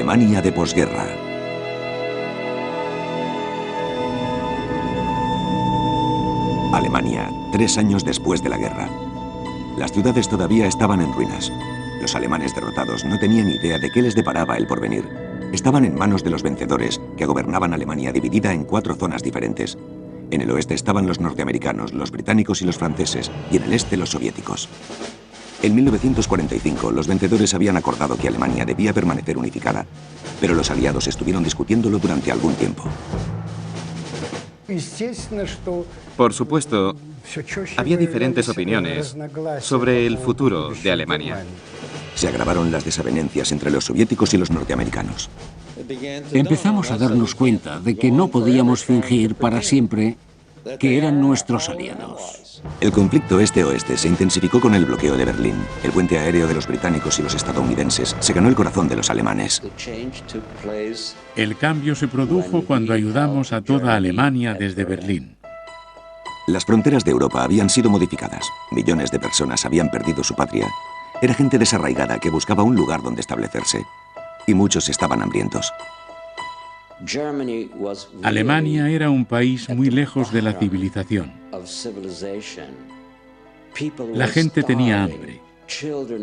Alemania de posguerra. Alemania, 3 años después de la guerra. Las ciudades todavía estaban en ruinas. Los alemanes derrotados no tenían idea de qué les deparaba el porvenir. Estaban en manos de los vencedores, que gobernaban Alemania dividida en 4 zonas diferentes. En el oeste estaban los norteamericanos, los británicos y los franceses, y en el este los soviéticos. En 1945, los vencedores habían acordado que Alemania debía permanecer unificada, pero los aliados estuvieron discutiéndolo durante algún tiempo. Por supuesto, había diferentes opiniones sobre el futuro de Alemania. Se agravaron las desavenencias entre los soviéticos y los norteamericanos. Empezamos a darnos cuenta de que no podíamos fingir para siempre que eran nuestros aliados. El conflicto este-oeste se intensificó con el bloqueo de Berlín. El puente aéreo de los británicos y los estadounidenses se ganó el corazón de los alemanes. El cambio se produjo cuando ayudamos a toda Alemania desde Berlín. Las fronteras de Europa habían sido modificadas. Millones de personas habían perdido su patria. Era gente desarraigada que buscaba un lugar donde establecerse. Y muchos estaban hambrientos. Alemania era un país muy lejos de la civilización. La gente tenía hambre.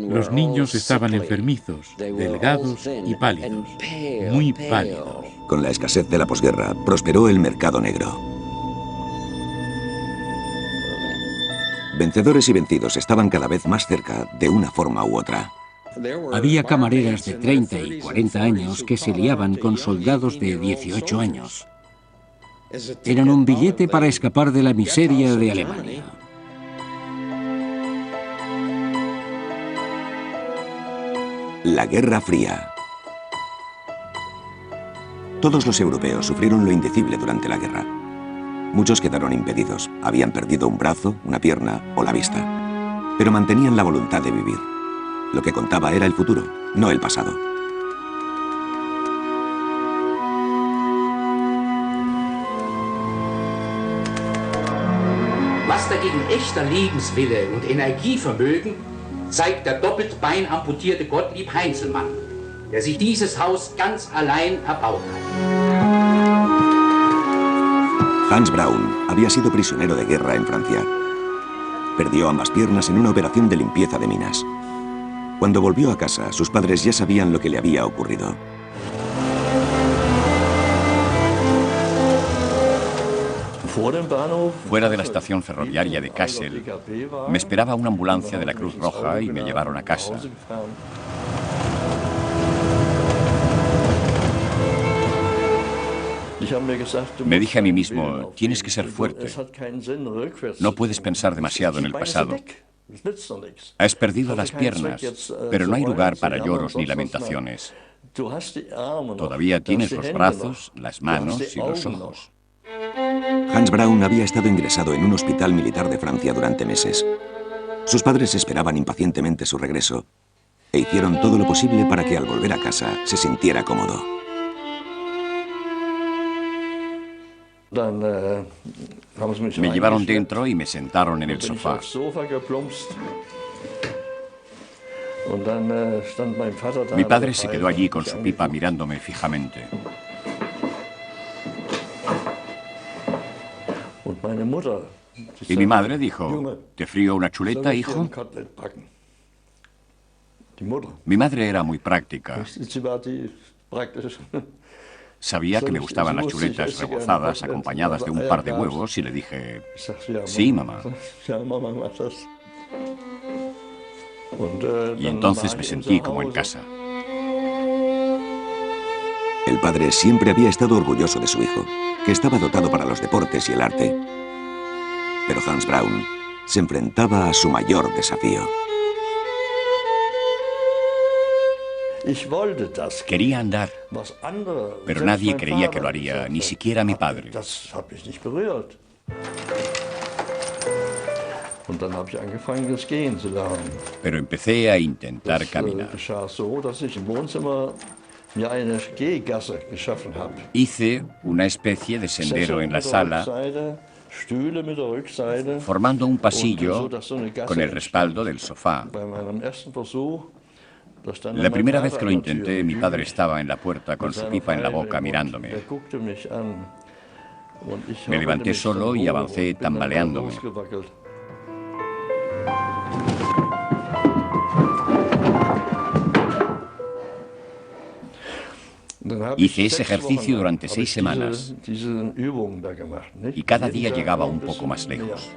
Los niños estaban enfermizos, delgados y pálidos, muy pálidos. Con la escasez de la posguerra, prosperó el mercado negro. Vencedores y vencidos estaban cada vez más cerca de una forma u otra. Había camareras de 30 y 40 años que se liaban con soldados de 18 años. Eran un billete para escapar de la miseria de Alemania. La Guerra Fría. Todos los europeos sufrieron lo indecible durante la guerra. Muchos quedaron impedidos, habían perdido un brazo, una pierna o la vista. Pero mantenían la voluntad de vivir. Lo que contaba era el futuro, no el pasado. Was dagegen echter Lebenswille und Energievermögen zeigt der doppelt beinamputierte Gottlieb Heinzelmann, der sich dieses Haus ganz allein erbaut hat. Hans Braun había sido prisionero de guerra en Francia. Perdió ambas piernas en una operación de limpieza de minas. Cuando volvió a casa, sus padres ya sabían lo que le había ocurrido. Fuera de la estación ferroviaria de Kassel, me esperaba una ambulancia de la Cruz Roja y me llevaron a casa. Me dije a mí mismo, tienes que ser fuerte. No puedes pensar demasiado en el pasado. Has perdido las piernas, pero no hay lugar para lloros ni lamentaciones. Todavía tienes los brazos, las manos y los ojos. Hans Braun había estado ingresado en un hospital militar de Francia durante meses. Sus padres esperaban impacientemente su regreso e hicieron todo lo posible para que al volver a casa se sintiera cómodo. Me llevaron dentro y me sentaron en el sofá. Mi padre se quedó allí con su pipa mirándome fijamente. Y mi madre dijo, ¿te frío una chuleta, hijo? Mi madre era muy práctica. Sabía que me gustaban las chuletas rebozadas acompañadas de un par de huevos y le dije, sí, mamá. Y entonces me sentí como en casa. El padre siempre había estado orgulloso de su hijo, que estaba dotado para los deportes y el arte. Pero Hans Braun se enfrentaba a su mayor desafío. Quería andar, pero nadie creía que lo haría, ni siquiera mi padre. Pero empecé a intentar caminar. Hice una especie de sendero en la sala, formando un pasillo con el respaldo del sofá. La primera vez que lo intenté, mi padre estaba en la puerta con su pipa en la boca mirándome. Me levanté solo y avancé tambaleándome. Hice ese ejercicio durante 6 semanas y cada día llegaba un poco más lejos.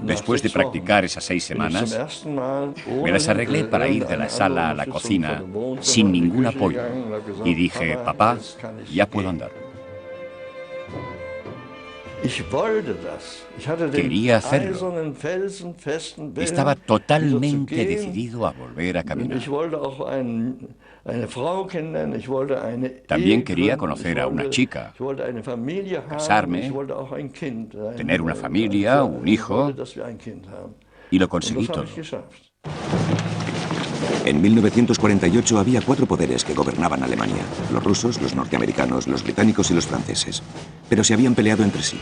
Después de practicar esas 6 semanas, me las arreglé para ir de la sala a la cocina sin ningún apoyo. Y dije, papá, ya puedo andar. Quería hacerlo. Estaba totalmente decidido a volver a caminar. También quería conocer a una chica, casarme, tener una familia, un hijo, y lo conseguí todo. En 1948 había 4 poderes que gobernaban Alemania: los rusos, los norteamericanos, los británicos y los franceses. Pero se habían peleado entre sí.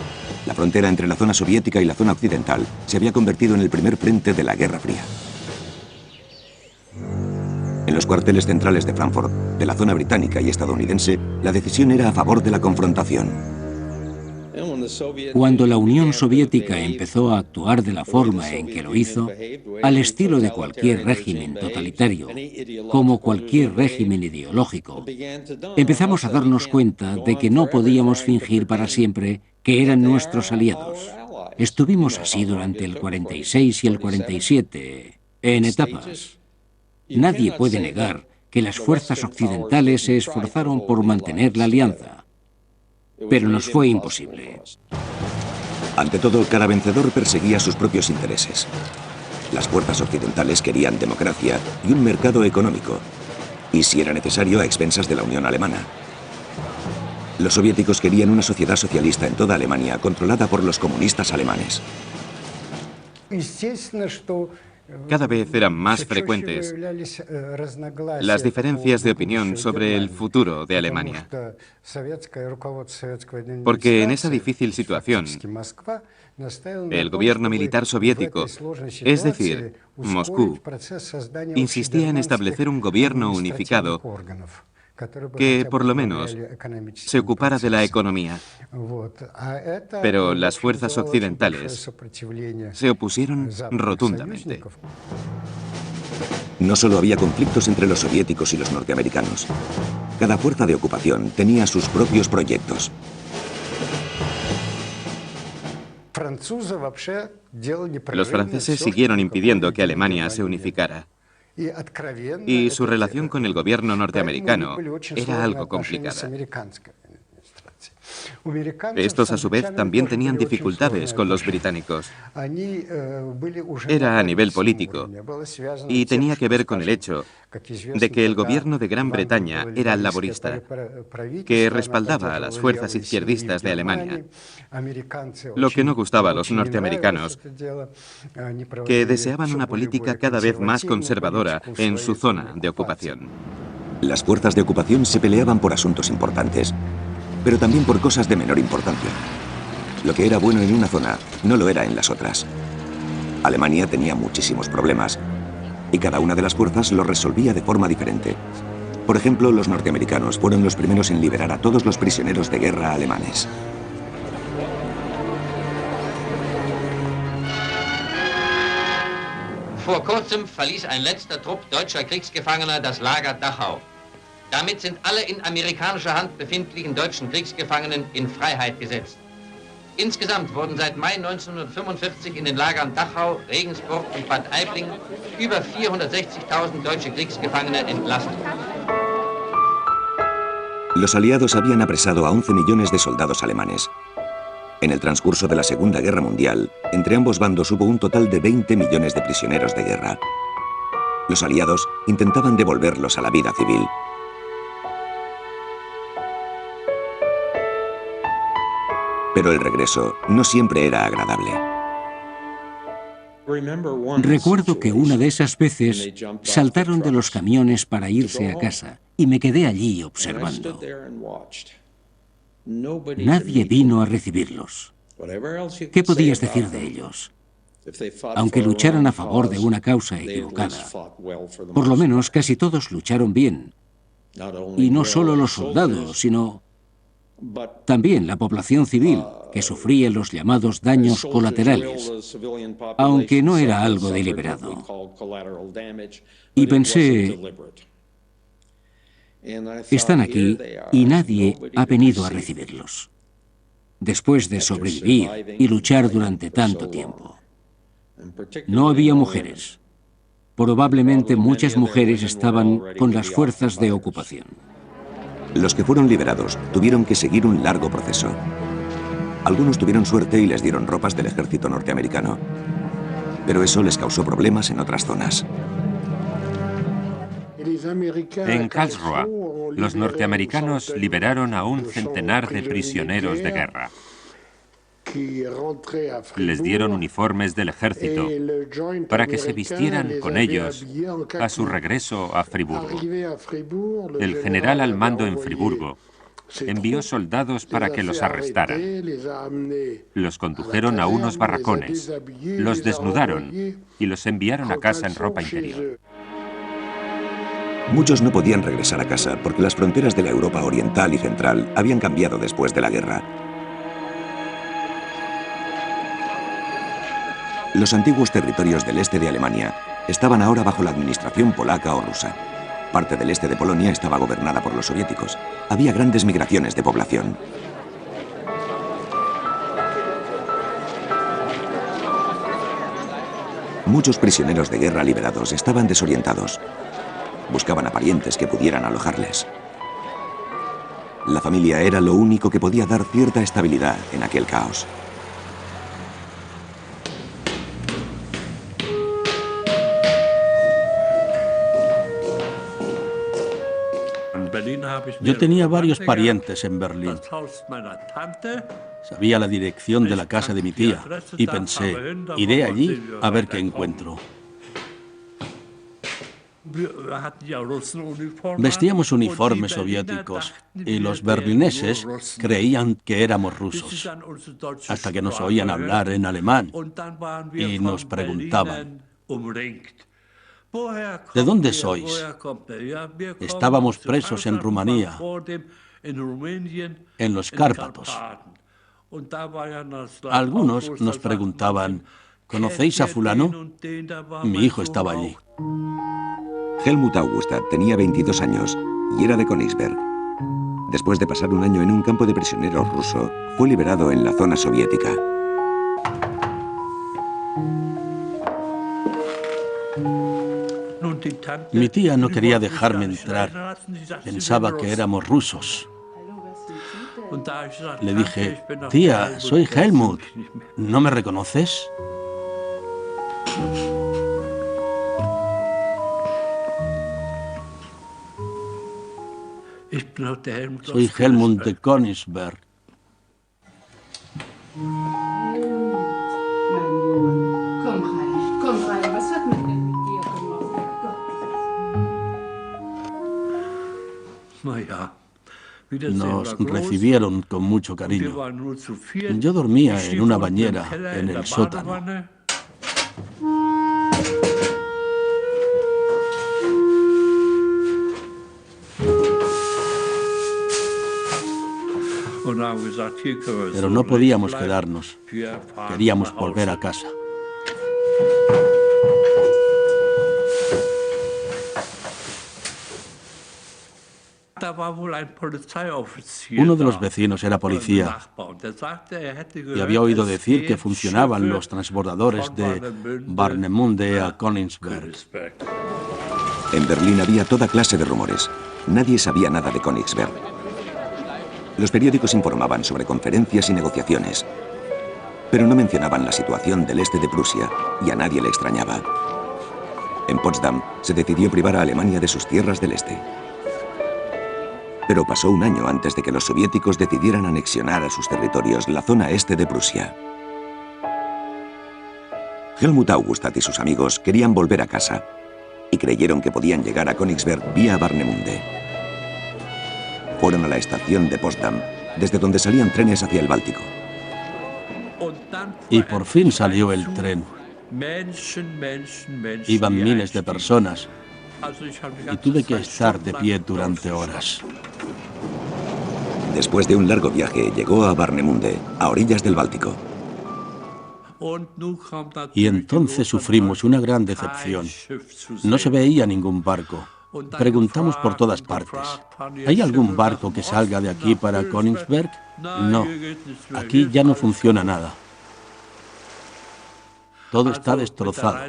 La frontera entre la zona soviética y la zona occidental se había convertido en el primer frente de la Guerra Fría. En los cuarteles centrales de Frankfurt, de la zona británica y estadounidense, la decisión era a favor de la confrontación. Cuando la Unión Soviética empezó a actuar de la forma en que lo hizo, al estilo de cualquier régimen totalitario, como cualquier régimen ideológico, empezamos a darnos cuenta de que no podíamos fingir para siempre que eran nuestros aliados. Estuvimos así durante el 46 y el 47, en etapas. Nadie puede negar que las fuerzas occidentales se esforzaron por mantener la alianza, pero nos fue imposible. Ante todo, cada vencedor perseguía sus propios intereses. Las fuerzas occidentales querían democracia y un mercado económico, y si era necesario, a expensas de la Unión Alemana. Los soviéticos querían una sociedad socialista en toda Alemania, controlada por los comunistas alemanes. Cada vez eran más frecuentes las diferencias de opinión sobre el futuro de Alemania. Porque en esa difícil situación, el gobierno militar soviético, es decir, Moscú, insistía en establecer un gobierno unificado que, por lo menos, se ocupara de la economía. Pero las fuerzas occidentales se opusieron rotundamente. No solo había conflictos entre los soviéticos y los norteamericanos. Cada fuerza de ocupación tenía sus propios proyectos. Los franceses siguieron impidiendo que Alemania se unificara. Y su relación con el gobierno norteamericano era algo complicada. Estos, a su vez, también tenían dificultades con los británicos. Era a nivel político y tenía que ver con el hecho de que el gobierno de Gran Bretaña era laborista, que respaldaba a las fuerzas izquierdistas de Alemania. Lo que no gustaba a los norteamericanos, que deseaban una política cada vez más conservadora en su zona de ocupación. Las fuerzas de ocupación se peleaban por asuntos importantes, pero también por cosas de menor importancia. Lo que era bueno en una zona no lo era en las otras. Alemania tenía muchísimos problemas y cada una de las fuerzas los resolvía de forma diferente. Por ejemplo, los norteamericanos fueron los primeros en liberar a todos los prisioneros de guerra alemanes. Vor kurzem verließ ein letzter Trupp deutscher Kriegsgefangener das Lager Dachau. Damit sind alle in amerikanischer Hand befindlichen deutschen Kriegsgefangenen in Freiheit gesetzt. Insgesamt wurden seit Mai 1945 in den Lagern Dachau, Regensburg und Bad Aibling über 460.000 deutsche Kriegsgefangene entlassen. Los aliados habían apresado a 11 millones de soldados alemanes. En el transcurso de la Segunda Guerra Mundial, entre ambos bandos hubo un total de 20 millones de prisioneros de guerra. Los aliados intentaban devolverlos a la vida civil. Pero el regreso no siempre era agradable. Recuerdo que una de esas veces saltaron de los camiones para irse a casa y me quedé allí observando. Nadie vino a recibirlos. ¿Qué podías decir de ellos? Aunque lucharan a favor de una causa equivocada, por lo menos casi todos lucharon bien. Y no solo los soldados, sino también la población civil, que sufría los llamados daños colaterales, aunque no era algo deliberado. Y pensé, están aquí y nadie ha venido a recibirlos, después de sobrevivir y luchar durante tanto tiempo. No había mujeres. Probablemente muchas mujeres estaban con las fuerzas de ocupación. Los que fueron liberados tuvieron que seguir un largo proceso. Algunos tuvieron suerte y les dieron ropas del ejército norteamericano, pero eso les causó problemas en otras zonas. En Karlsruhe, los norteamericanos liberaron a un centenar de prisioneros de guerra. Les dieron uniformes del ejército para que se vistieran con ellos a su regreso a Friburgo. El general al mando en Friburgo envió soldados para que los arrestaran. Los condujeron a unos barracones, los desnudaron y los enviaron a casa en ropa interior. Muchos no podían regresar a casa porque las fronteras de la Europa oriental y central habían cambiado después de la guerra. Los antiguos territorios del este de Alemania estaban ahora bajo la administración polaca o rusa. Parte del este de Polonia estaba gobernada por los soviéticos. Había grandes migraciones de población. Muchos prisioneros de guerra liberados estaban desorientados. Buscaban a parientes que pudieran alojarles. La familia era lo único que podía dar cierta estabilidad en aquel caos. Yo tenía varios parientes en Berlín. Sabía la dirección de la casa de mi tía y pensé, iré allí a ver qué encuentro. Vestíamos uniformes soviéticos y los berlineses creían que éramos rusos, hasta que nos oían hablar en alemán y nos preguntaban, ¿de dónde sois? Estábamos presos en Rumanía, en los Cárpatos. Algunos nos preguntaban, ¿conocéis a fulano? Mi hijo estaba allí. Helmut Augustat tenía 22 años y era de Königsberg. Después de pasar un año en un campo de prisioneros ruso, fue liberado en la zona soviética. Mi tía no quería dejarme entrar. Pensaba que éramos rusos. Le dije, tía, soy Helmut. ¿No me reconoces? Soy Helmut de Königsberg. Nos recibieron con mucho cariño. Yo dormía en una bañera en el sótano. Pero no podíamos quedarnos. Queríamos volver a casa. Uno de los vecinos era policía y había oído decir que funcionaban los transbordadores de Warnemünde a Königsberg. En Berlín había toda clase de rumores. Nadie sabía nada de Königsberg. Los periódicos informaban sobre conferencias y negociaciones, pero no mencionaban la situación del este de Prusia y a nadie le extrañaba. En Potsdam se decidió privar a Alemania de sus tierras del este. Pero pasó un año antes de que los soviéticos decidieran anexionar a sus territorios la zona este de Prusia. Helmut Augustat y sus amigos querían volver a casa y creyeron que podían llegar a Königsberg vía Warnemünde. Fueron a la estación de Potsdam desde donde salían trenes hacia el Báltico. Y por fin salió el tren. Iban miles de personas y tuve que estar de pie durante horas. Después de un largo viaje, llegó a Warnemünde, a orillas del Báltico. Y entonces sufrimos una gran decepción. No se veía ningún barco. Preguntamos por todas partes. ¿Hay algún barco que salga de aquí para Königsberg? No. Aquí ya no funciona nada. Todo está destrozado.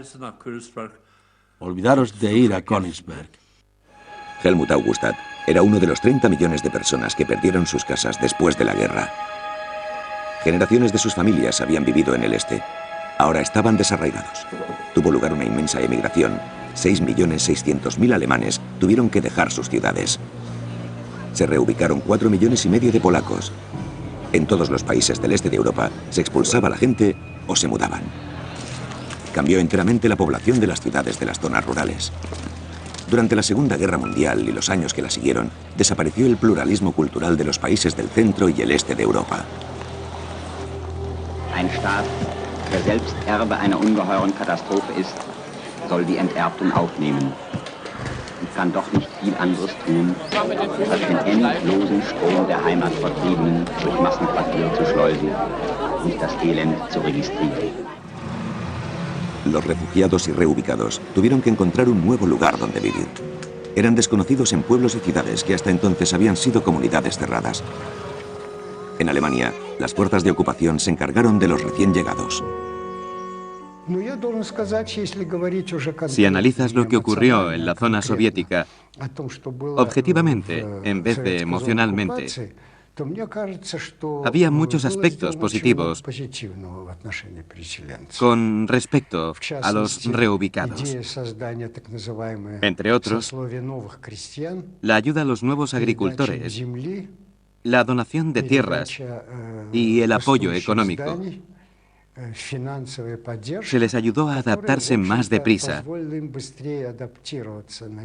Olvidaros de ir a Königsberg. Helmut Augustad era uno de los 30 millones de personas que perdieron sus casas después de la guerra. Generaciones de sus familias habían vivido en el este. Ahora estaban desarraigados. Tuvo lugar una inmensa emigración. 6.600.000 alemanes tuvieron que dejar sus ciudades. Se reubicaron 4,5 millones de polacos. En todos los países del este de Europa se expulsaba a la gente o se mudaban. Cambió enteramente la población de las ciudades de las zonas rurales. Durante la Segunda Guerra Mundial y los años que la siguieron, desapareció el pluralismo cultural de los países del centro y el este de Europa. Ein Staat, der selbst Erbe einer ungeheuren Katastrophe ist, soll die Enterbtung aufnehmen und kann doch nicht viel anderes tun, als den endlosen Strom der Heimatvertriebenen durch Massenquartiere zu schleusen und das Elend zu registrieren. Los refugiados y reubicados tuvieron que encontrar un nuevo lugar donde vivir. Eran desconocidos en pueblos y ciudades que hasta entonces habían sido comunidades cerradas. En Alemania, las fuerzas de ocupación se encargaron de los recién llegados. Si analizas lo que ocurrió en la zona soviética, objetivamente, en vez de emocionalmente, había muchos aspectos positivos con respecto a los reubicados. Entre otros, la ayuda a los nuevos agricultores, la donación de tierras y el apoyo económico. Se les ayudó a adaptarse más deprisa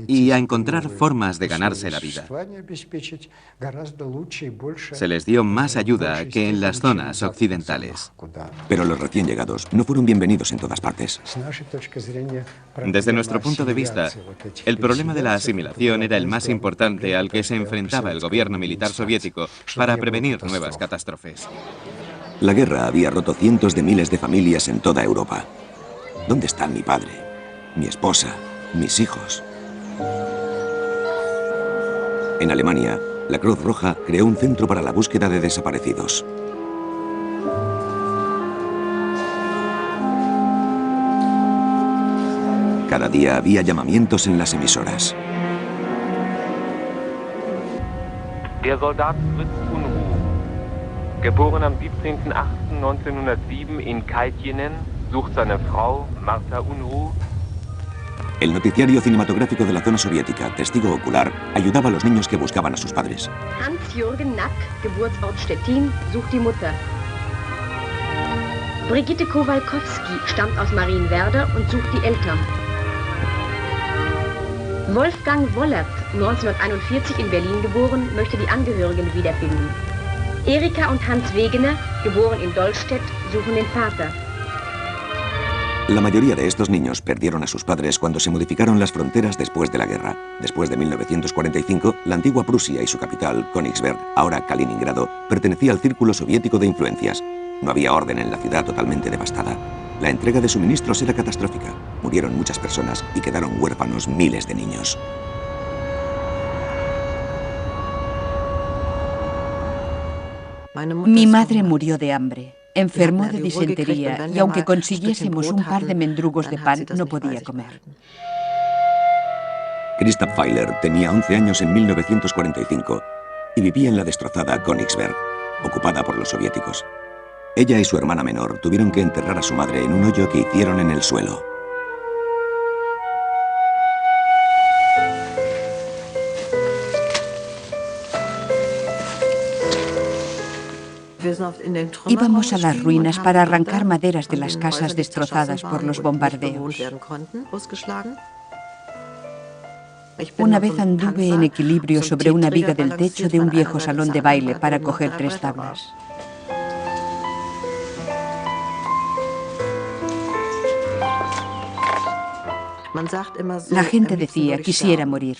y a encontrar formas de ganarse la vida. Se les dio más ayuda que en las zonas occidentales. Pero los recién llegados no fueron bienvenidos en todas partes. Desde nuestro punto de vista, el problema de la asimilación era el más importante al que se enfrentaba el gobierno militar soviético para prevenir nuevas catástrofes. La guerra había roto cientos de miles de familias en toda Europa. ¿Dónde están mi padre, mi esposa, mis hijos? En Alemania, la Cruz Roja creó un centro para la búsqueda de desaparecidos. Cada día había llamamientos en las emisoras. Der Soldat Fritz Unruh, geboren am 17.08.1907 in Kaltjenen, sucht seine Frau Martha Unruh. El noticiario cinematográfico de la zona soviética, Testigo Ocular, ayudaba a los niños que buscaban a sus padres. Hans-Jürgen Nack, Geburtsort Stettin, sucht die Mutter. Brigitte Kowalkowski stammt aus Marienwerder und sucht die Eltern. Wolfgang Wollert, 1941 in Berlin geboren, möchte die Angehörigen wiederfinden. Erika und Hans Wegener, geboren in Dollstedt, suchen den Vater. La mayoría de estos niños perdieron a sus padres cuando se modificaron las fronteras después de la guerra. Después de 1945, la antigua Prusia y su capital, Königsberg, ahora Kaliningrado, pertenecía al círculo soviético de influencias. No había orden en la ciudad totalmente devastada. La entrega de suministros era catastrófica. Murieron muchas personas y quedaron huérfanos miles de niños. Mi madre murió de hambre, enfermó de disentería y aunque consiguiésemos un par de mendrugos de pan, no podía comer. Christa Pfeiler tenía 11 años en 1945 y vivía en la destrozada Königsberg, ocupada por los soviéticos. Ella y su hermana menor tuvieron que enterrar a su madre en un hoyo que hicieron en el suelo. Íbamos a las ruinas para arrancar maderas de las casas destrozadas por los bombardeos. Una vez anduve en equilibrio sobre una viga del techo de un viejo salón de baile para coger 3 tablas. La gente decía, quisiera morir,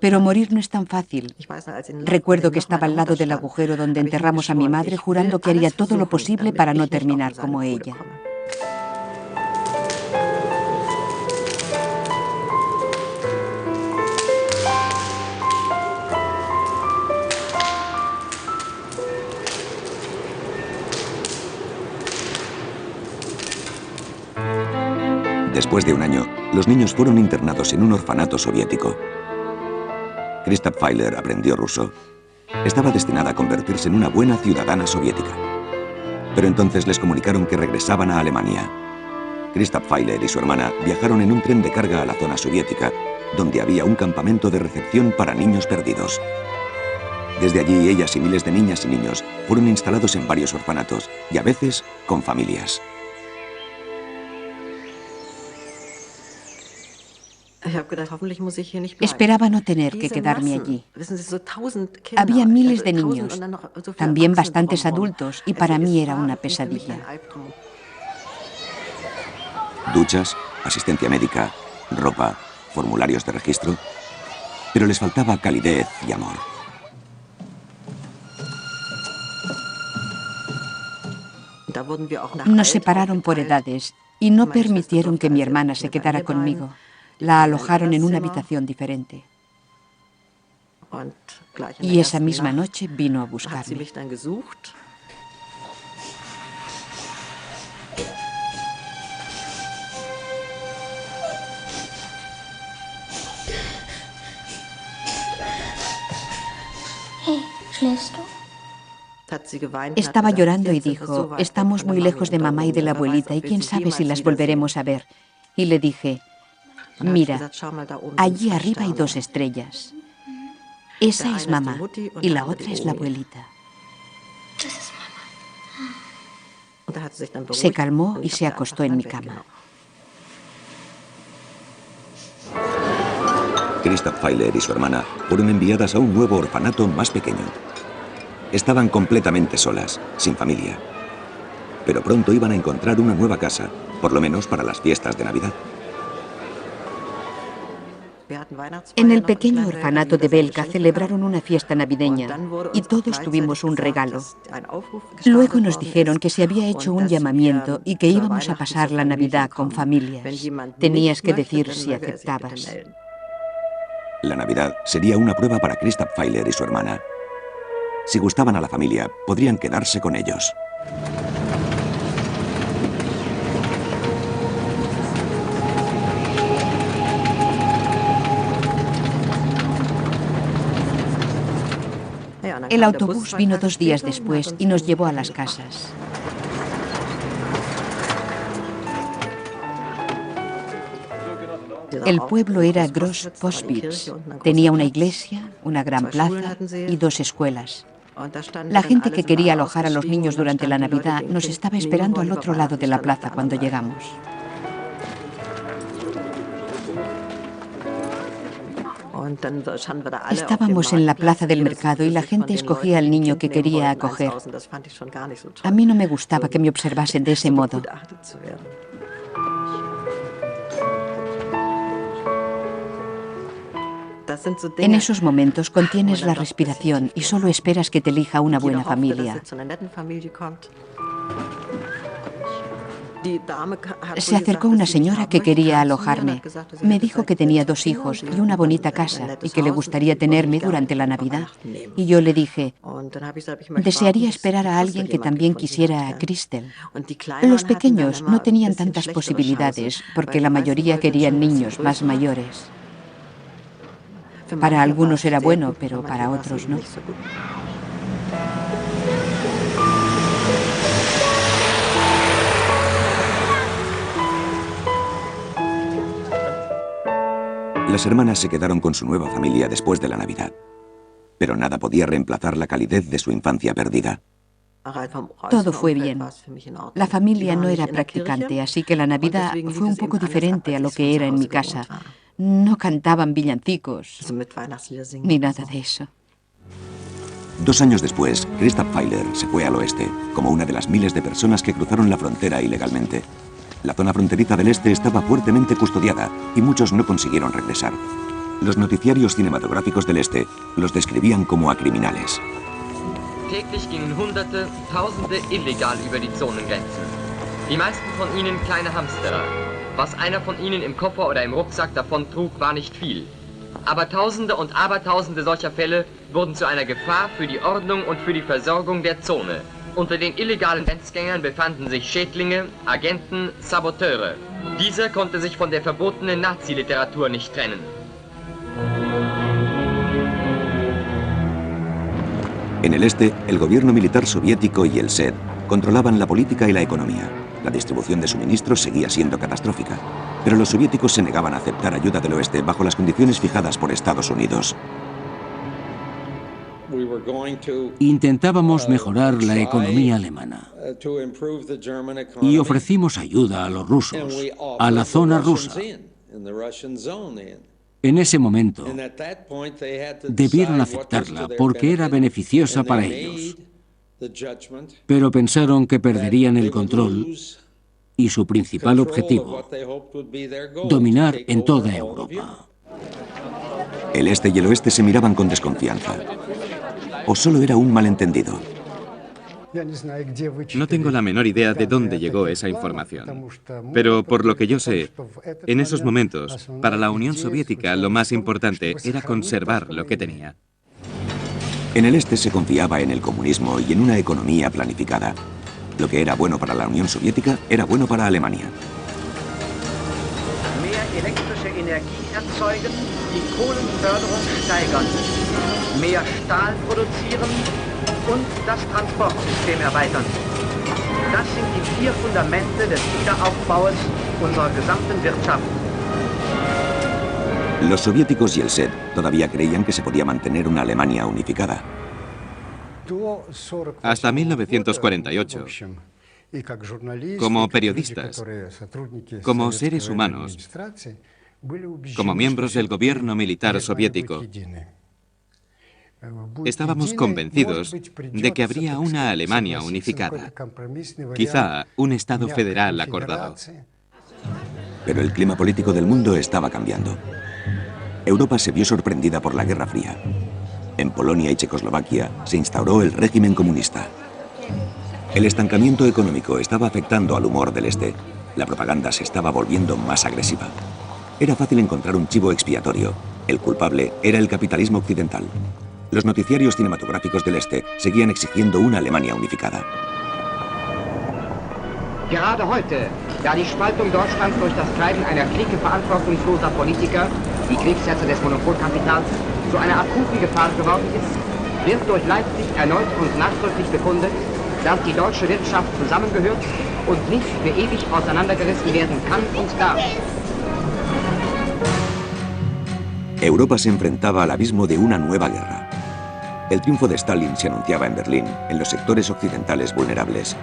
pero morir no es tan fácil. Recuerdo que estaba al lado del agujero donde enterramos a mi madre, jurando que haría todo lo posible para no terminar como ella. Después de un año, los niños fueron internados en un orfanato soviético. Krista Pfeiler aprendió ruso. Estaba destinada a convertirse en una buena ciudadana soviética. Pero entonces les comunicaron que regresaban a Alemania. Krista Pfeiler y su hermana viajaron en un tren de carga a la zona soviética, donde había un campamento de recepción para niños perdidos. Desde allí, ellas y miles de niñas y niños fueron instalados en varios orfanatos, y a veces con familias. Esperaba no tener que quedarme allí. Había miles de niños, también bastantes adultos, y para mí era una pesadilla. Duchas, asistencia médica, ropa, formularios de registro, pero les faltaba calidez y amor. Nos separaron por edades y no permitieron que mi hermana se quedara conmigo. La alojaron en una habitación diferente. Y esa misma noche vino a buscarme. Estaba llorando y dijo, estamos muy lejos de mamá y de la abuelita y quién sabe si las volveremos a ver. Y le dije, mira, allí arriba hay 2 estrellas. Esa es mamá y la otra es la abuelita. Se calmó y se acostó en mi cama. Krista Pfeiler y su hermana fueron enviadas a un nuevo orfanato más pequeño. Estaban completamente solas, sin familia. Pero pronto iban a encontrar una nueva casa, por lo menos para las fiestas de Navidad. En el pequeño orfanato de Belka celebraron una fiesta navideña y todos tuvimos un regalo. Luego nos dijeron que se había hecho un llamamiento y que íbamos a pasar la Navidad con familias. Tenías que decir si aceptabas. La Navidad sería una prueba para Krista Pfeiler y su hermana. Si gustaban a la familia, podrían quedarse con ellos. El autobús vino 2 días después y nos llevó a las casas. El pueblo era Groß-Postwitz. Tenía una iglesia, una gran plaza y 2 escuelas. La gente que quería alojar a los niños durante la Navidad nos estaba esperando al otro lado de la plaza cuando llegamos. Estábamos en la plaza del mercado y la gente escogía al niño que quería acoger. A mí no me gustaba que me observasen de ese modo. En esos momentos contienes la respiración y solo esperas que te elija una buena familia. Se acercó una señora que quería alojarme. Me dijo que tenía 2 hijos y una bonita casa y que le gustaría tenerme durante la Navidad. Y yo le dije, desearía esperar a alguien que también quisiera a Christel. Los pequeños no tenían tantas posibilidades porque la mayoría querían niños más mayores. Para algunos era bueno, pero para otros no. Las hermanas se quedaron con su nueva familia después de la Navidad. Pero nada podía reemplazar la calidez de su infancia perdida. Todo fue bien. La familia no era practicante, así que la Navidad fue un poco diferente a lo que era en mi casa. No cantaban villancicos, ni nada de eso. 2 años después, Christa Pfeiler se fue al oeste, como una de las miles de personas que cruzaron la frontera ilegalmente. La zona fronteriza del este estaba fuertemente custodiada y muchos no consiguieron regresar. Los noticiarios cinematográficos del este los describían como a criminales. Täglich gingen Hunderte, Tausende illegal über die Zonengrenzen. Die meisten von ihnen kleine Hamsterer. Was einer von ihnen im Koffer oder im Rucksack davon trug, war nicht viel. Aber Tausende und Abertausende solcher Fälle wurden zu einer Gefahr für die Ordnung und für die Versorgung der Zone. Unter den illegalen Grenzgängern befanden sich Schädlinge, Agenten, Saboteure. Dieser konnte sich von der verbotenen Nazi-Literatur nicht trennen. En el este, el gobierno militar soviético y el SED controlaban la política y la economía. La distribución de suministros seguía siendo catastrófica, pero los soviéticos se negaban a aceptar ayuda del oeste bajo las condiciones fijadas por Estados Unidos. Intentábamos mejorar la economía alemana y ofrecimos ayuda a los rusos, a la zona rusa. En ese momento, debieron aceptarla porque era beneficiosa para ellos, pero pensaron que perderían el control y su principal objetivo, dominar en toda Europa. El este y el oeste se miraban con desconfianza. ¿O solo era un malentendido? No tengo la menor idea de dónde llegó esa información. Pero por lo que yo sé, en esos momentos, para la Unión Soviética lo más importante era conservar lo que tenía. En el este se confiaba en el comunismo y en una economía planificada. Lo que era bueno para la Unión Soviética era bueno para Alemania. Mehr elektrische Energie erzeugen, die Kohlenförderung steigern, mehr Stahl produzieren und das Transportsystem erweitern. Das sind die 4 Fundamente des Wiederaufbaus unserer gesamten Wirtschaft. Los soviéticos y el SED todavía creían que se podía mantener una Alemania unificada. Hasta 1948, como periodistas, como seres humanos, como miembros del gobierno militar soviético, estábamos convencidos de que habría una Alemania unificada, quizá un Estado federal acordado. Pero el clima político del mundo estaba cambiando. Europa se vio sorprendida por la Guerra Fría. En Polonia y Checoslovaquia se instauró el régimen comunista. El estancamiento económico estaba afectando al humor del este. La propaganda se estaba volviendo más agresiva. Era fácil encontrar un chivo expiatorio. El culpable era el capitalismo occidental. Los noticiarios cinematográficos del este seguían exigiendo una Alemania unificada. Gerade heute, da die Spaltung Deutschlands durch das Treiben einer Clique verantwortungsloser Politiker, die Kriegsherze des Monopolkapitals, zu einer akuten Gefahr geworden ist, wird durch Leipzig erneut und nachdrücklich bekundet, dass die deutsche Wirtschaft zusammengehört und nicht für ewig auseinandergerissen werden kann und darf. Europa se enfrentaba al abismo de una nueva guerra. El triunfo de Stalin se anunciaba en Berlín, en los sectores occidentales vulnerables.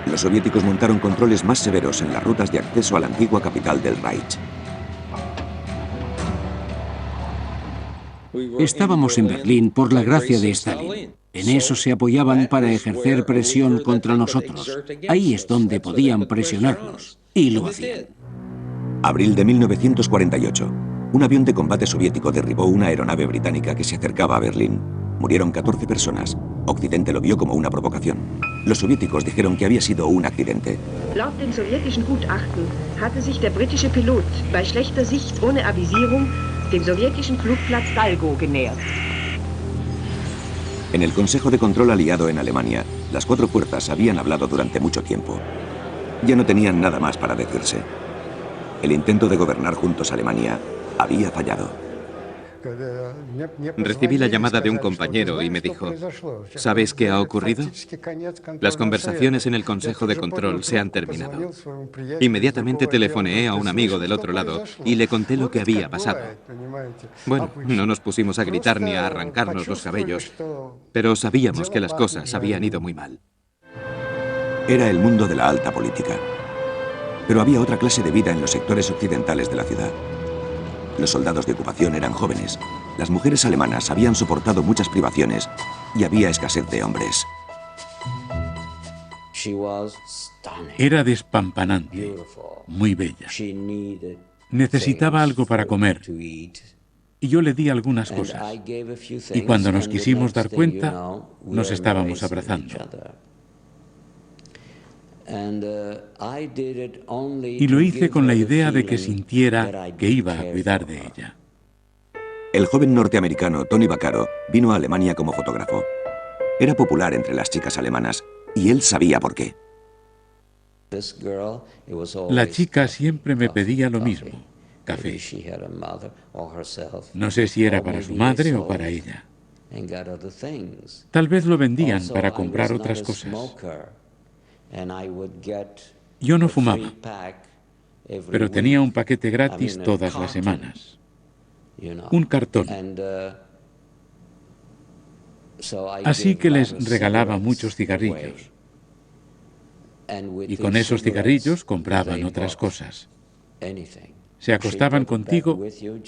Los soviéticos montaron controles más severos en las rutas de acceso a la antigua capital del Reich. Estábamos en Berlín por la gracia de Stalin. En eso se apoyaban para ejercer presión contra nosotros. Ahí es donde podían presionarnos. Y lo hacían. Abril de 1948. Un avión de combate soviético derribó una aeronave británica que se acercaba a Berlín. Murieron 14 personas. Occidente lo vio como una provocación. Los soviéticos dijeron que había sido un accidente. Laut dem sowjetischen Gutachten hatte sich der britische Pilot bei schlechter Sicht ohne Avisierung dem sowjetischen Flugplatz Dalgo genähert. En el Consejo de Control aliado en Alemania, las 4 fuerzas habían hablado durante mucho tiempo. Ya no tenían nada más para decirse. El intento de gobernar juntos Alemania había fallado. Recibí la llamada de un compañero y me dijo, ¿sabes qué ha ocurrido? Las conversaciones en el Consejo de Control se han terminado. Inmediatamente telefoneé a un amigo del otro lado y le conté lo que había pasado. Bueno, no nos pusimos a gritar ni a arrancarnos los cabellos, pero sabíamos que las cosas habían ido muy mal. Era el mundo de la alta política. Pero había otra clase de vida en los sectores occidentales de la ciudad. Los soldados de ocupación eran jóvenes. Las mujeres alemanas habían soportado muchas privaciones y había escasez de hombres. Era despampanante, muy bella. Necesitaba algo para comer y yo le di algunas cosas. Y cuando nos quisimos dar cuenta, nos estábamos abrazando. Y lo hice con la idea de que sintiera que iba a cuidar de ella. El joven norteamericano Tony Vaccaro vino a Alemania como fotógrafo. Era popular entre las chicas alemanas y él sabía por qué. La chica siempre me pedía lo mismo, café. No sé si era para su madre o para ella. Tal vez lo vendían para comprar otras cosas. Yo no fumaba, pero tenía un paquete gratis todas las semanas. Un cartón. Así que les regalaba muchos cigarrillos. Y con esos cigarrillos compraban otras cosas. Se acostaban contigo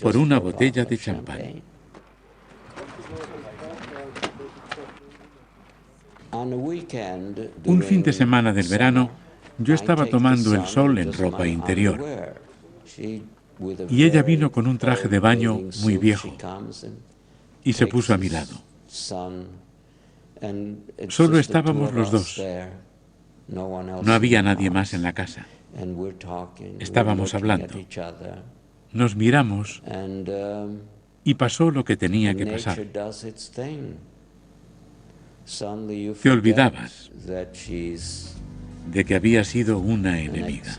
por una botella de champán. Un fin de semana del verano, yo estaba tomando el sol en ropa interior. Y ella vino con un traje de baño muy viejo y se puso a mi lado. Solo estábamos los dos. No había nadie más en la casa. Estábamos hablando. Nos miramos y pasó lo que tenía que pasar. Te olvidabas de que había sido una enemiga.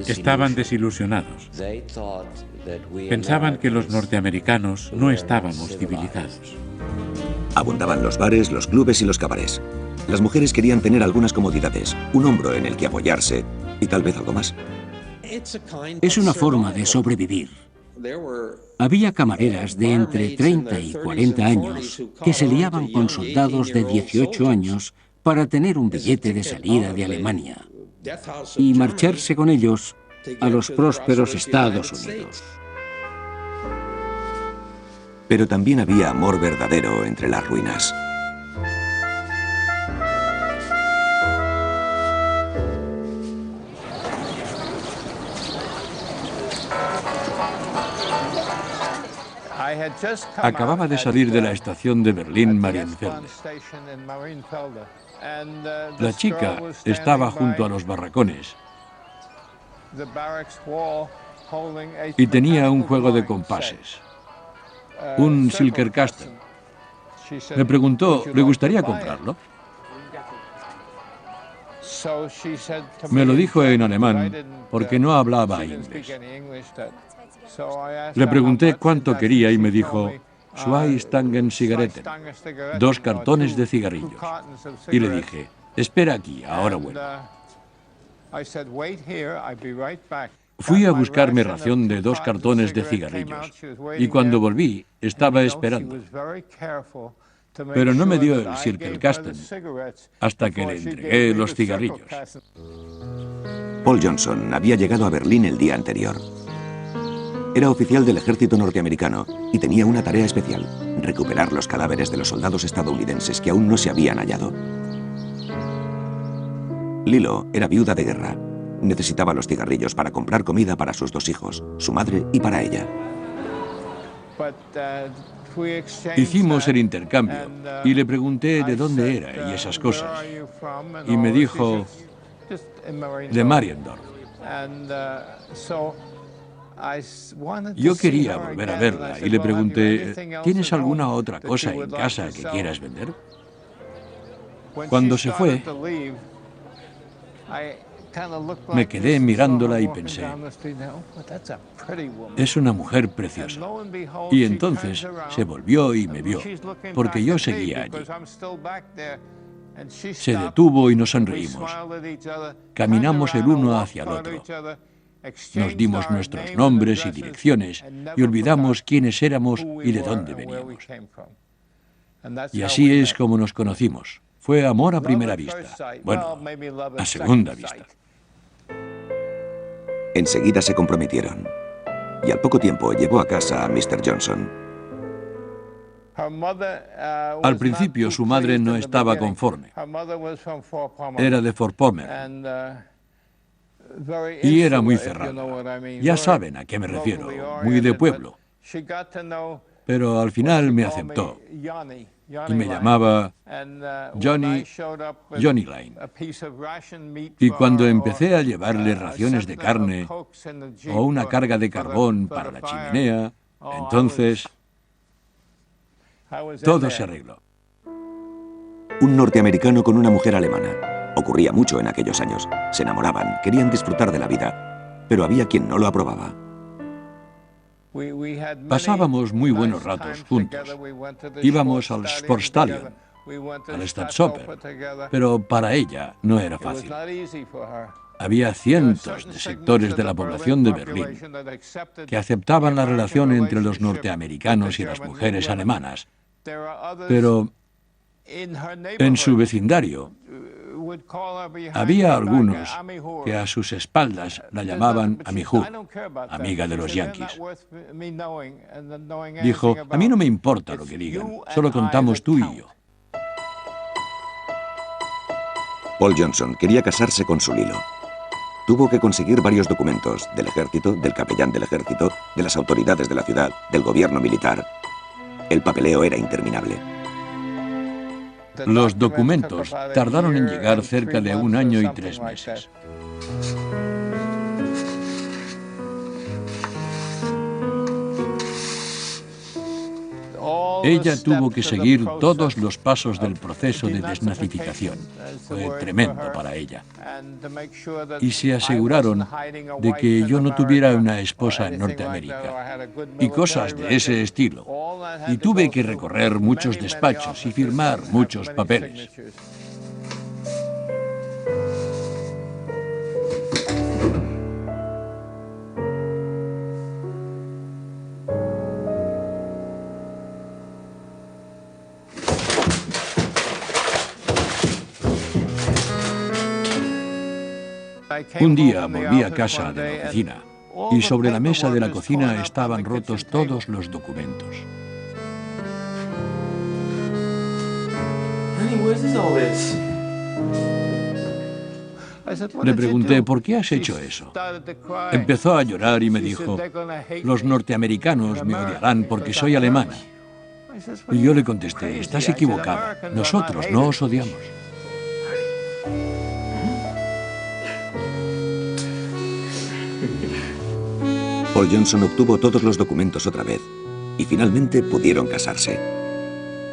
Estaban desilusionados. Pensaban que los norteamericanos no estábamos civilizados. Abundaban los bares, los clubes y los cabarets. Las mujeres querían tener algunas comodidades, un hombro en el que apoyarse y tal vez algo más. Es una forma de sobrevivir. Había camareras de entre 30 y 40 años que se liaban con soldados de 18 años para tener un billete de salida de Alemania y marcharse con ellos a los prósperos Estados Unidos. Pero también había amor verdadero entre las ruinas. Acababa de salir de la estación de Berlín-Marienfelde. La chica estaba junto a los barracones y tenía un juego de compases, un Silkerkasten. Me preguntó, ¿le gustaría comprarlo? Me lo dijo en alemán porque no hablaba inglés. Le pregunté cuánto quería y me dijo, 2 Stangen Zigaretten, 2 cartones de cigarrillos. Y le dije, espera aquí, ahora vuelvo. Fui a buscar mi ración de 2 cartones de cigarrillos y cuando volví estaba esperando. Pero no me dio el Silkerkasten hasta que le entregué los cigarrillos. Paul Johnson había llegado a Berlín el día anterior. Era oficial del ejército norteamericano y tenía una tarea especial: recuperar los cadáveres de los soldados estadounidenses que aún no se habían hallado. Lilo era viuda de guerra. Necesitaba los cigarrillos para comprar comida para sus 2 hijos, su madre y para ella. Hicimos el intercambio y le pregunté de dónde era y esas cosas. Y me dijo, de Mariendorf. Yo quería volver a verla y le pregunté, ¿tienes alguna otra cosa en casa que quieras vender? Cuando se fue, me quedé mirándola y pensé, es una mujer preciosa. Y entonces se volvió y me vio, porque yo seguía allí. Se detuvo y nos sonreímos. Caminamos el uno hacia el otro. Nos dimos nuestros nombres y direcciones y olvidamos quiénes éramos y de dónde veníamos. Y así es como nos conocimos. Fue amor a primera vista. Bueno, a segunda vista. Enseguida se comprometieron. Y al poco tiempo llevó a casa a Mr. Johnson. Al principio su madre no estaba conforme. Era de Fort Palmer. Y era muy cerrada. Ya saben a qué me refiero, muy de pueblo. Pero al final me aceptó. Y me llamaba Johnny Line. Y cuando empecé a llevarle raciones de carne o una carga de carbón para la chimenea, entonces todo se arregló. Un norteamericano con una mujer alemana. Ocurría mucho en aquellos años. Se enamoraban, querían disfrutar de la vida, pero había quien no lo aprobaba. Pasábamos muy buenos ratos juntos. Íbamos al Sportstadion, al Staatsoper, pero para ella no era fácil. Había cientos de sectores de la población de Berlín que aceptaban la relación entre los norteamericanos y las mujeres alemanas, pero en su vecindario había algunos que a sus espaldas la llamaban Amihu, amiga de los yanquis. Dijo, a mí no me importa lo que digan, solo contamos tú y yo. Paul Johnson quería casarse con su Lilo. Tuvo que conseguir varios documentos del ejército, del capellán del ejército, de las autoridades de la ciudad, del gobierno militar. El papeleo era interminable. Los documentos tardaron en llegar cerca de 1 año y 3 meses. Ella tuvo que seguir todos los pasos del proceso de desnazificación. Fue tremendo para ella. Y se aseguraron de que yo no tuviera una esposa en Norteamérica. Y cosas de ese estilo. Y tuve que recorrer muchos despachos y firmar muchos papeles. Un día volví a casa de la oficina y sobre la mesa de la cocina estaban rotos todos los documentos. Le pregunté, ¿por qué has hecho eso? Empezó a llorar y me dijo, los norteamericanos me odiarán porque soy alemana. Y yo le contesté, estás equivocada, nosotros no os odiamos. Paul Johnson obtuvo todos los documentos otra vez y finalmente pudieron casarse.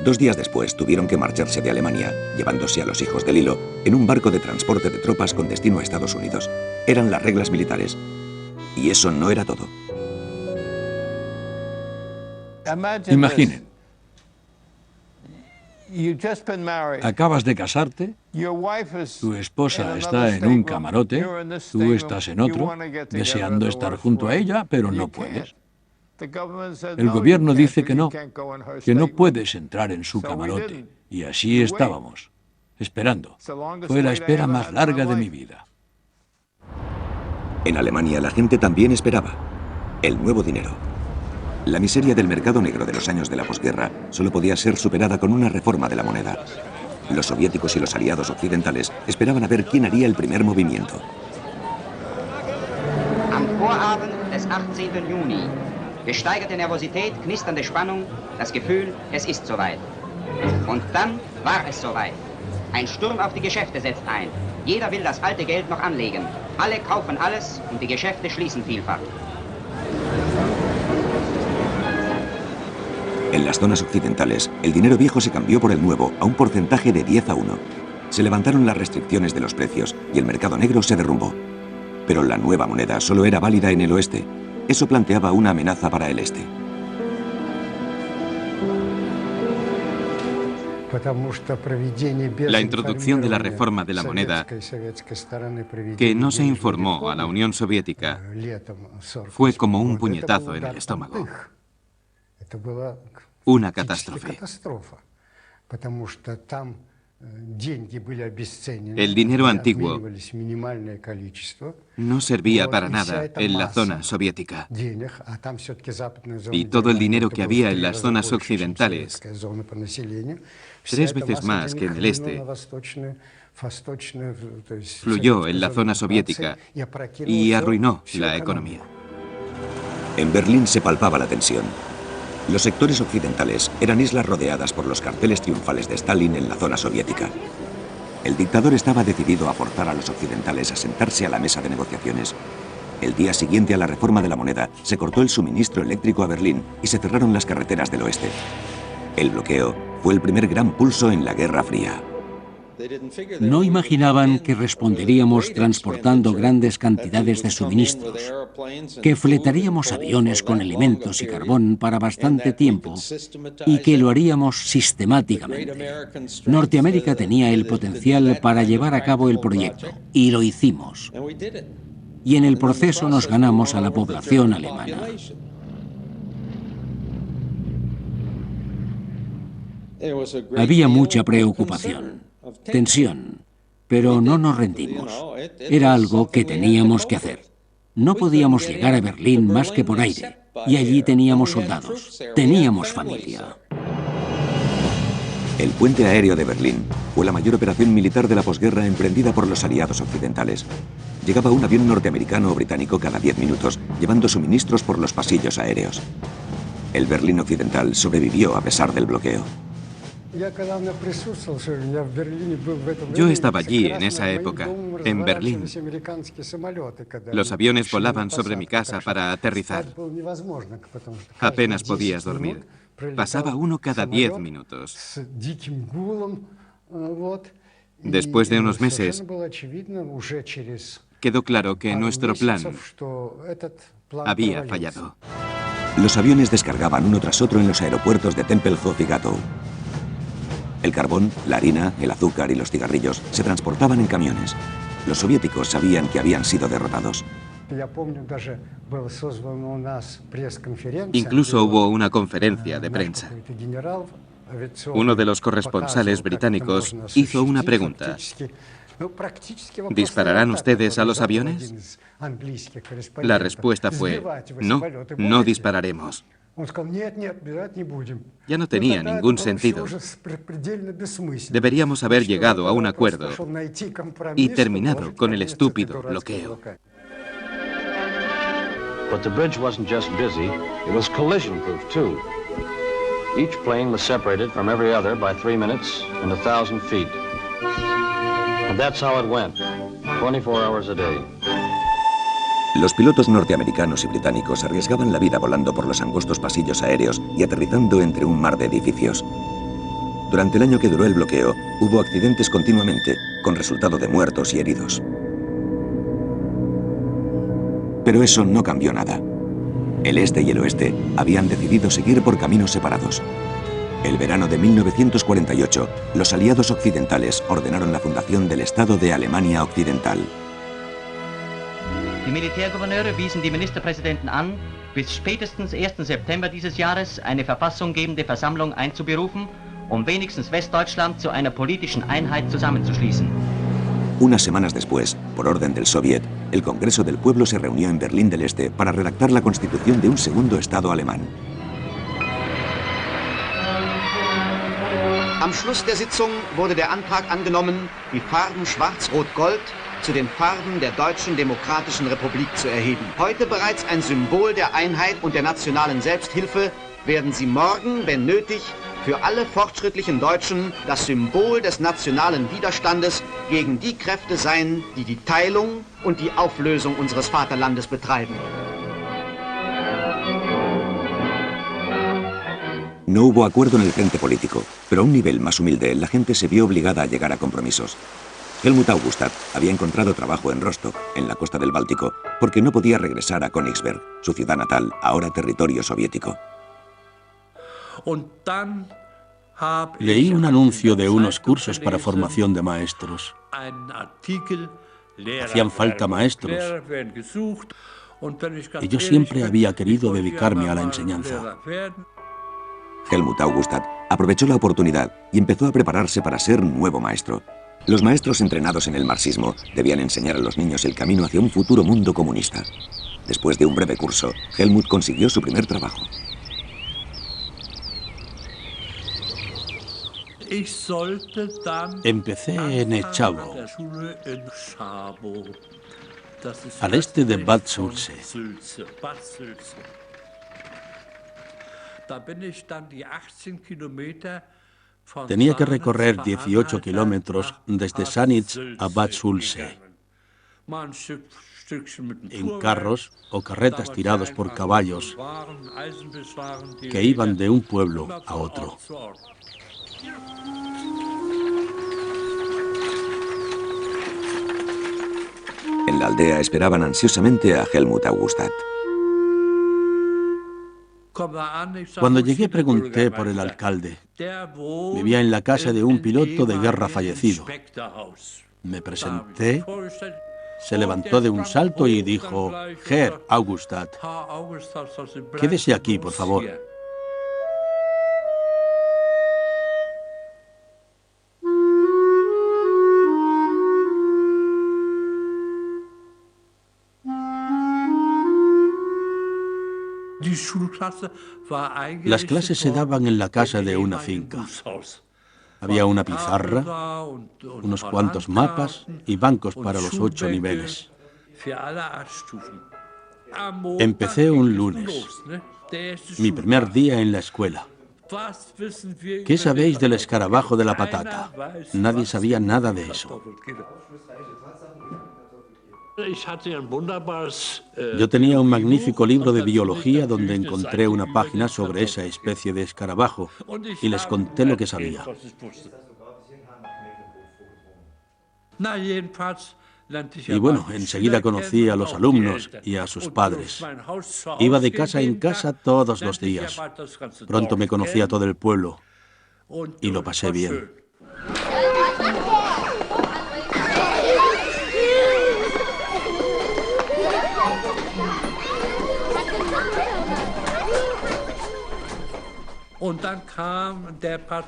2 días después tuvieron que marcharse de Alemania, llevándose a los hijos de Lilo en un barco de transporte de tropas con destino a Estados Unidos. Eran las reglas militares. Y eso no era todo. Imaginen. Acabas de casarte, tu esposa está en un camarote, tú estás en otro, deseando estar junto a ella, pero no puedes. El gobierno dice que no puedes entrar en su camarote. Y así estábamos, esperando. Fue la espera más larga de mi vida. En Alemania la gente también esperaba el nuevo dinero. La miseria del mercado negro de los años de la posguerra solo podía ser superada con una reforma de la moneda. Los soviéticos y los aliados occidentales esperaban a ver quién haría el primer movimiento. Am Vorabend des 18. Juni. Gesteigerte Nervosität, knisternde Spannung, das Gefühl, es ist soweit. Und dann war es soweit. Ein Sturm auf die Geschäfte setzt ein. Jeder will das alte Geld noch anlegen. Alle kaufen alles und die Geschäfte schließen vielfach. En las zonas occidentales, el dinero viejo se cambió por el nuevo a un porcentaje de 10-1. Se levantaron las restricciones de los precios y el mercado negro se derrumbó. Pero la nueva moneda solo era válida en el oeste. Eso planteaba una amenaza para el este. La introducción de la reforma de la moneda, que no se informó a la Unión Soviética, fue como un puñetazo en el estómago. Una catástrofe. El dinero antiguo no servía para nada en la zona soviética. Y todo el dinero que había en las zonas occidentales, 3 veces más que en el este, fluyó en la zona soviética y arruinó la economía. En Berlín se palpaba la tensión. Los sectores occidentales eran islas rodeadas por los carteles triunfales de Stalin en la zona soviética. El dictador estaba decidido a forzar a los occidentales a sentarse a la mesa de negociaciones. El día siguiente a la reforma de la moneda, se cortó el suministro eléctrico a Berlín y se cerraron las carreteras del oeste. El bloqueo fue el primer gran pulso en la Guerra Fría. No imaginaban que responderíamos transportando grandes cantidades de suministros, que fletaríamos aviones con alimentos y carbón para bastante tiempo y que lo haríamos sistemáticamente. Norteamérica tenía el potencial para llevar a cabo el proyecto y lo hicimos. Y en el proceso nos ganamos a la población alemana. Había mucha preocupación, tensión, pero no nos rendimos. Era algo que teníamos que hacer. No podíamos llegar a Berlín más que por aire, y allí teníamos soldados, teníamos familia. El puente aéreo de Berlín fue la mayor operación militar de la posguerra emprendida por los aliados occidentales. Llegaba un avión norteamericano o británico cada 10 minutos, llevando suministros por los pasillos aéreos. El Berlín occidental sobrevivió a pesar del bloqueo. Yo estaba allí en esa época, en Berlín. Los aviones volaban sobre mi casa para aterrizar. Apenas podías dormir. Pasaba uno cada 10 minutos. Después de unos meses, quedó claro que nuestro plan había fallado. Los aviones descargaban uno tras otro en los aeropuertos de Tempelhof y Gatow. El carbón, la harina, el azúcar y los cigarrillos se transportaban en camiones. Los soviéticos sabían que habían sido derrotados. Incluso hubo una conferencia de prensa. Uno de los corresponsales británicos hizo una pregunta. ¿Dispararán ustedes a los aviones? La respuesta fue, no, no dispararemos. Ya no tenía ningún sentido. Deberíamos haber llegado a un acuerdo y terminado con el estúpido bloqueo. But the bridge wasn't just busy, it was collision-proof too. Each plane was separated from every other by 3 minutes and 1,000 feet. And that's how it went, 24 hours a day. Los pilotos norteamericanos y británicos arriesgaban la vida volando por los angostos pasillos aéreos y aterrizando entre un mar de edificios. Durante el año que duró el bloqueo, hubo accidentes continuamente, con resultado de muertos y heridos. Pero eso no cambió nada. El este y el oeste habían decidido seguir por caminos separados. El verano de 1948, los aliados occidentales ordenaron la fundación del Estado de Alemania Occidental. Die Militärgouverneure wiesen die Ministerpräsidenten an, bis spätestens 1. September dieses Jahres eine verfassunggebende Versammlung einzuberufen, wenigstens Westdeutschland zu einer politischen Einheit zusammenzuschließen. Unas semanas después, por orden del Soviet, el Congreso del Pueblo se reunió en Berlín del Este para redactar la constitución de un segundo Estado alemán. Am Schluss der Sitzung wurde der Antrag angenommen, die Farben Schwarz-Rot-Gold zu den Farben der Deutschen Demokratischen Republik zu erheben. Heute bereits ein Symbol der Einheit und der nationalen Selbsthilfe, werden sie morgen, wenn nötig, für alle fortschrittlichen Deutschen das Symbol des nationalen Widerstandes gegen die Kräfte sein, die die Teilung und die Auflösung unseres Vaterlandes betreiben. No hubo acuerdo en el frente político, pero a un nivel más humilde la gente se vio obligada a llegar a compromisos. Helmut Augustat había encontrado trabajo en Rostock, en la costa del Báltico, porque no podía regresar a Königsberg, su ciudad natal, ahora territorio soviético. Leí un anuncio de unos cursos para formación de maestros. Hacían falta maestros. Y yo siempre había querido dedicarme a la enseñanza. Helmut Augustat aprovechó la oportunidad y empezó a prepararse para ser nuevo maestro. Los maestros entrenados en el marxismo debían enseñar a los niños el camino hacia un futuro mundo comunista. Después de un breve curso, Helmut consiguió su primer trabajo. Empecé en Echavo, al este de Bad Sulze. Tenía que recorrer 18 kilómetros desde Sanitz a Bad Sulze, en carros o carretas tirados por caballos que iban de un pueblo a otro. En la aldea esperaban ansiosamente a Helmut Augustat. Cuando llegué pregunté por el alcalde. Vivía en la casa de un piloto de guerra fallecido. Me presenté, se levantó de un salto y dijo: Herr Augustat, quédese aquí, por favor. Las clases se daban en la casa de una finca. Había una pizarra, unos cuantos mapas y bancos para los 8 niveles. Empecé un lunes, mi primer día en la escuela. ¿Qué sabéis del escarabajo de la patata? Nadie sabía nada de eso. Yo tenía un magnífico libro de biología donde encontré una página sobre esa especie de escarabajo y les conté lo que sabía. Y bueno, enseguida conocí a los alumnos y a sus padres. Iba de casa en casa todos los días. Pronto me conocí a todo el pueblo y lo pasé bien.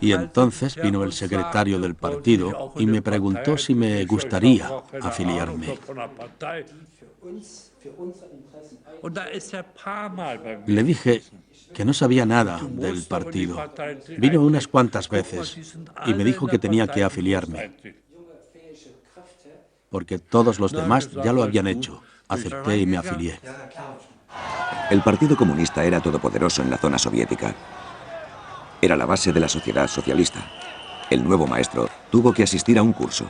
Y entonces vino el secretario del partido y me preguntó si me gustaría afiliarme. Le dije que no sabía nada del partido. Vino unas cuantas veces y me dijo que tenía que afiliarme, porque todos los demás ya lo habían hecho. Acepté y me afilié. El Partido Comunista era todopoderoso en la zona soviética. Era la base de la sociedad socialista. El nuevo maestro tuvo que asistir a un curso.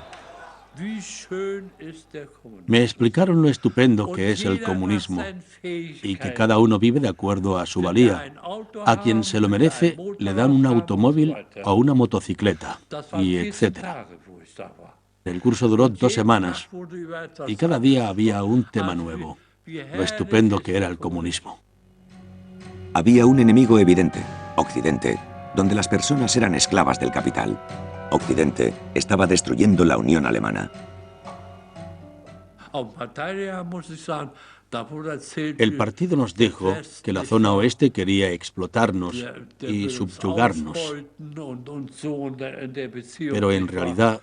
Me explicaron lo estupendo que es el comunismo y que cada uno vive de acuerdo a su valía. A quien se lo merece le dan un automóvil o una motocicleta, y etc. El curso duró 2 semanas y cada día había un tema nuevo. Lo estupendo que era el comunismo. Había un enemigo evidente, Occidente, donde las personas eran esclavas del capital. Occidente estaba destruyendo la Unión Alemana. El partido nos dijo que la zona oeste quería explotarnos y subyugarnos, pero en realidad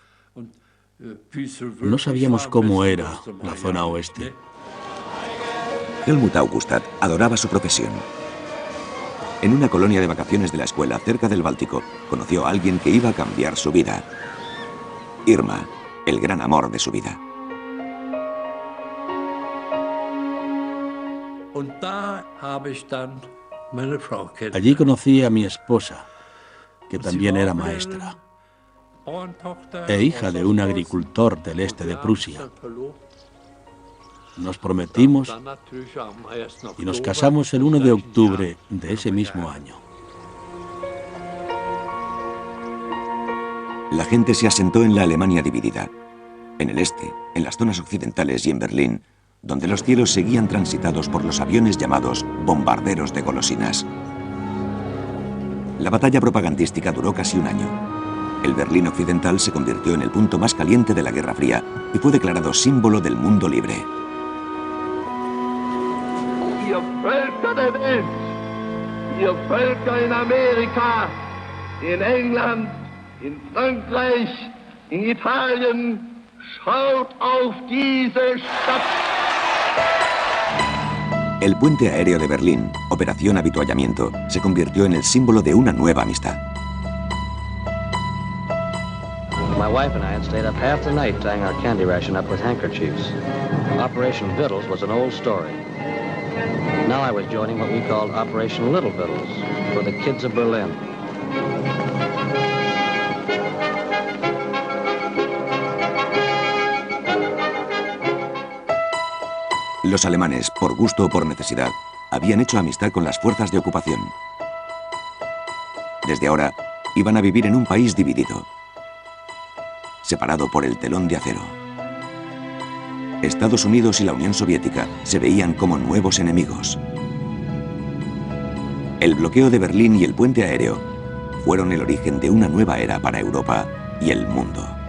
no sabíamos cómo era la zona oeste. Helmut Augustat adoraba su profesión. En una colonia de vacaciones de la escuela cerca del Báltico, conoció a alguien que iba a cambiar su vida. Irma, el gran amor de su vida. Allí conocí a mi esposa, que también era maestra, e hija de un agricultor del este de Prusia. Nos prometimos y nos casamos el 1 de octubre de ese mismo año. La gente se asentó en la Alemania dividida. En el este, en las zonas occidentales y en Berlín, donde los cielos seguían transitados por los aviones llamados bombarderos de golosinas. La batalla propagandística duró casi un año. El Berlín occidental se convirtió en el punto más caliente de la Guerra Fría y fue declarado símbolo del mundo libre. Ihr Völker der Welt, ihr Völker in Amerika, in England, in Frankreich, in Italien, schaut auf diese Stadt. El puente aéreo de Berlín, Operación Avituallamiento, se convirtió en el símbolo de una nueva amistad. My wife and I had stayed up half the night tying our candy ration up with handkerchiefs. Operation Vittles was an old story. Now I was joining what we called Operation Little Vittles for the kids of Berlin. Los alemanes, por gusto o por necesidad, habían hecho amistad con las fuerzas de ocupación. Desde ahora, iban a vivir en un país dividido, separado por el telón de acero. Estados Unidos y la Unión Soviética se veían como nuevos enemigos. El bloqueo de Berlín y el puente aéreo fueron el origen de una nueva era para Europa y el mundo.